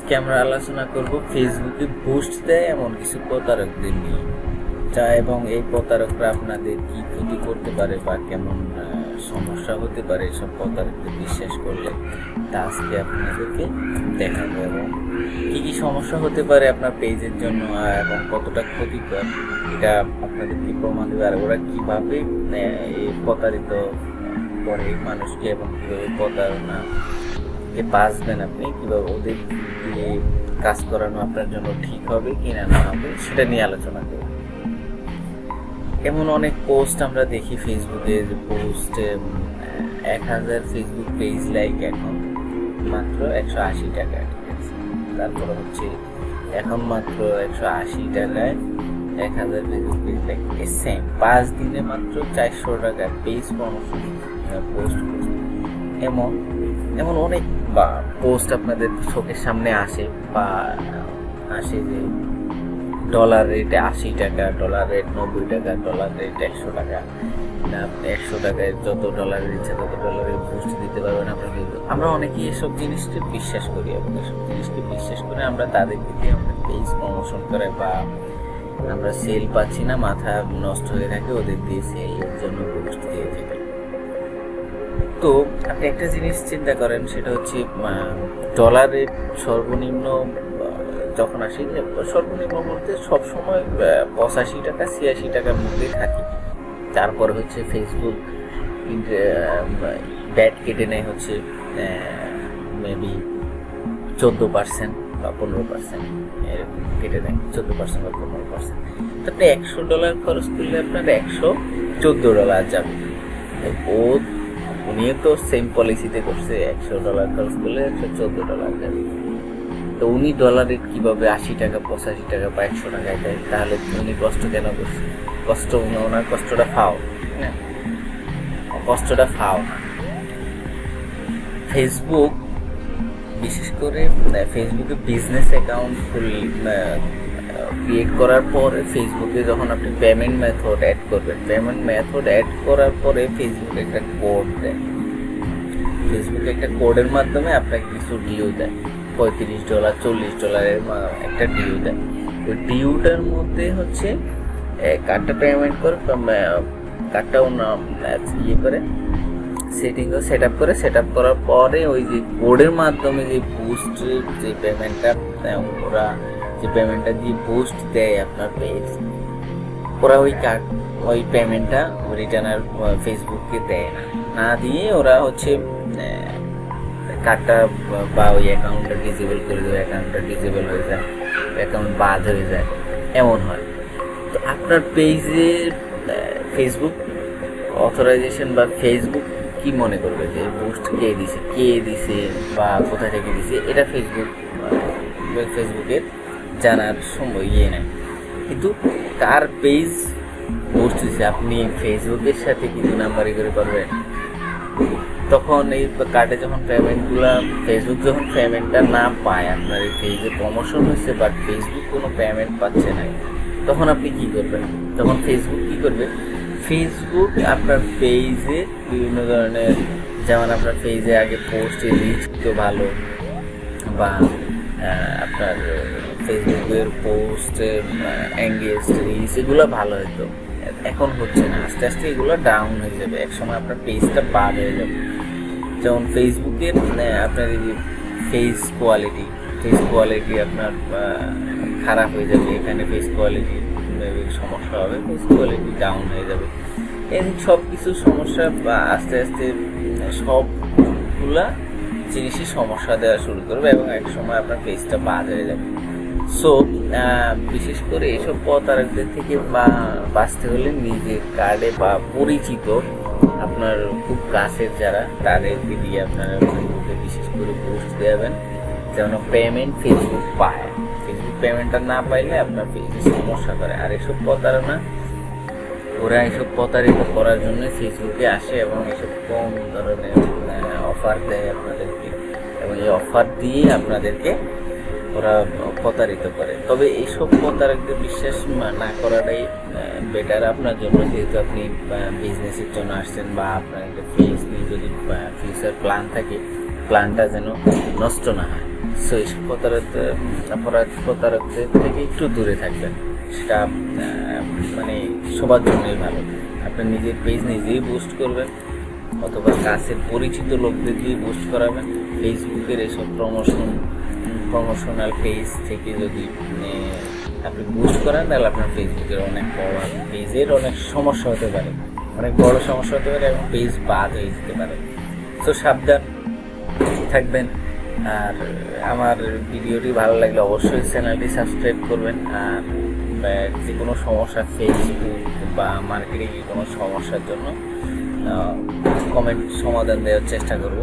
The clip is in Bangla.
আজকে আমরা আলোচনা করব ফেসবুকে বুস্ট দেয় এমন কিছু প্রতারকদের নিয়ে এবং এই প্রতারকরা আপনাদের কি ক্ষতি করতে পারে বা কেমন সমস্যা হতে পারে এসব প্রতারকদের বিশ্বাস করলে তা আজকে আপনাদেরকে দেখাবো এবং কী কী সমস্যা হতে পারে আপনার পেজের জন্য এবং কতটা ক্ষতিকর এটা আপনাদেরকে প্রমাণ দেবে। আর ওরা কীভাবে এই প্রতারিত করে মানুষকে এবং কীভাবে প্রতারণা বাঁচবেন, আপনি কীভাবে ওদের দিয়ে কাজ করানো আপনার জন্য ঠিক হবে কিনা না হবে সেটা নিয়ে আলোচনা করব। এমন অনেক পোস্ট আমরা দেখি ফেসবুকে, যে পোস্টে 1000 ফেসবুক পেজ লাইক এখন মাত্র 180 টাকা, ঠিক আছে। তারপরে হচ্ছে এখন মাত্র 180 টাকায় 1000 ফেসবুক পেজ লাইক, সেম 5 দিনে মাত্র 400 টাকার পেজ প্রমোশন পোস্ট করছে। এমন অনেক বা পোস্ট আপনাদের চোখের সামনে আসে যে ডলার রেট 80 টাকা, ডলার রেট 90 টাকা, ডলার রেট 100 টাকা, আপনি 100 টাকায় যত ডলারের ইচ্ছা তত ডলারের বুস্ট দিতে পারবেন। আমরা অনেকেই এসব জিনিসকে বিশ্বাস করি এবং এসব জিনিসকে বিশ্বাস করে আমরা তাদেরকে দিয়ে আমরা পেজ প্রমোশন করে বা আমরা সেল পাচ্ছি না, মাথা নষ্ট হয়ে থাকে ওদের দিয়ে সেলের জন্য বুস্ট দিয়ে থাকি। তো আপনি একটা জিনিস চিন্তা করেন, সেটা হচ্ছে ডলার রেট সর্বনিম্ন যখন আসি, সর্বনিম্ন বলতে সবসময় 85 টাকা 86 টাকার মধ্যে থাকি। তারপর হচ্ছে ফেসবুক ব্যাট কেটে নেয় হচ্ছে মেবি 14% বা 15%, এরকম কেটে নেয় 14% বা 15%। আপনি $100 খরচ করলে আপনার $114 যাবে। উনিও তো সেম পলিসিতে করছে, $100 খরচ করলে $114 যাবে। তো উনি ডলার রেট কীভাবে 80 টাকা 85 টাকা বা 100 টাকায় দেয়? তাহলে উনি কষ্ট কেন করছে? ওনার কষ্টটা ফাও না, কষ্টটা ফাও না। ফেসবুক বিশেষ করে ফেসবুকে বিজনেস অ্যাকাউন্ট ক্রিয়েট করার পর ফেসবুকে যখন আপনি পেমেন্ট মেথড অ্যাড করবেন, পেমেন্ট মেথড অ্যাড করার পরে ফেসবুক একটা কোড দেয়। ফেসবুক একটা কোডের মাধ্যমে আপনাকে কিছু ডিউ দেয়, $35 $40 একটা ডিউ দেয়। ওই ডিউটার মধ্যে হচ্ছে কার্ডটা পেমেন্ট করে, কার্ডটা করে সেট আপ করার পরে ওই যে কোডের মাধ্যমে যে বুস্ট যে পেমেন্টটা ওরা যে পেমেন্টটা দিয়ে বুস্ট দেয় আপনার পেজ, ওরা ওই পেমেন্টটা রিটার্ন আর ফেসবুককে দেয় না দিয়ে ওরা হচ্ছে কার্ডটা বা ওই অ্যাকাউন্টটা ডিসেবল করে দেবে, অ্যাকাউন্টটা ডিসেবল হয়ে যায়, অ্যাকাউন্ট বাদ হয়ে যায়, এমন হয়। তো আপনার পেজে ফেসবুক অথরাইজেশন বা ফেসবুক কি মনে করবে যে বুস্ট কে দিছে বা কোথা থেকে দিছে, এটা ফেসবুকের জানার সময় নেই। কিন্তু কার পেজ বুস্ট দিছে আপনি ফেসবুকের সাথে কিছু নাম্বারি করে করবেন। তখন এই কার্ডে যখন ফেসবুক যখন পেমেন্টটা না পায়, আপনার এই পেজে প্রমোশন হয়েছে বাট ফেসবুক কোনো পেমেন্ট পাচ্ছে না, তখন আপনি কি করবেন? তখন ফেসবুক কি করবে? ফেসবুক আপনার পেজে বিভিন্ন ধরনের, যেমন আপনার পেজে আগে পোস্টের রিচ তো ভালো বা আপনার ফেসবুকের পোস্টে এঙ্গেজ রিচ এগুলো ভালো হতো, এখন হচ্ছে না। আস্তে আস্তে এগুলো ডাউন হয়ে যাবে, একসময় আপনার পেজটা বাদ হয়ে যাবে। যেমন ফেসবুকের আপনার এই যে ফেস কোয়ালিটি আপনার খারাপ হয়ে যাবে, এখানে ফেস কোয়ালিটি সমস্যা হবে, ফেস কোয়ালিটি ডাউন হয়ে যাবে। এই সব কিছু সমস্যা বা আস্তে আস্তে সবগুলা জিনিসই সমস্যা দেওয়া শুরু করবে এবং এক সময় আপনার পেজটা বাদ হয়ে যাবে। সো বিশেষ করে এইসব প্রতারকদের থেকে বাঁচতে হলে নিজের কার্ডে বা পরিচিত আপনার খুব কাছের যারা, তাদেরকে দিয়ে আপনারা ফেসবুকে বিশেষ করে পোস্ট দেবেন যেন পেমেন্ট ফেসবুক পায়। ফেসবুক পেমেন্টটা না পাইলে আপনার পেজে সমস্যা করে। আর এসব ওরা এসব প্রতারিত করার জন্য ফেসবুকে আসে এবং এসব কম ধরনের অফার দেয় আপনাদেরকে, এবং এই অফার দিয়ে আপনাদেরকে ওরা প্রতারিত করে। তবে এইসব প্রতারকদের বিশ্বাস না করাটাই বেটার আপনার জন্য, যেহেতু আপনি বিজনেসের জন্য আসছেন বা আপনার একটা পেজ নিয়ে যদি ফিউচার প্ল্যান থাকে, প্ল্যানটা যেন নষ্ট না হয়। সো এইসব প্রতারকদের থেকে একটু দূরে থাকবেন। সেটা মানে সবার জন্যই ভালো। আপনি নিজের পেজ নিজেই বুস্ট করবেন অথবা কাছের পরিচিত লোকদের দিয়ে বুস্ট করাবেন। ফেসবুকের এসব প্রমোশনাল পেজ থেকে যদি আপনি বুস্ট করেন তাহলে আপনার ফেসবুকের অনেক বড় পেজের অনেক সমস্যা হতে পারে, অনেক বড় সমস্যা হতে পারে এবং পেজ বাদ হয়ে যেতে পারে। তো সাবধান থাকবেন। আর আমার ভিডিওটি ভালো লাগলে অবশ্যই চ্যানেলটি সাবস্ক্রাইব করবেন। আর যে কোনো সমস্যা ফেসবুক বা মার্কেটিংয়ে কোনো সমস্যার জন্য কমেন্ট সমাধান দেওয়ার চেষ্টা করব।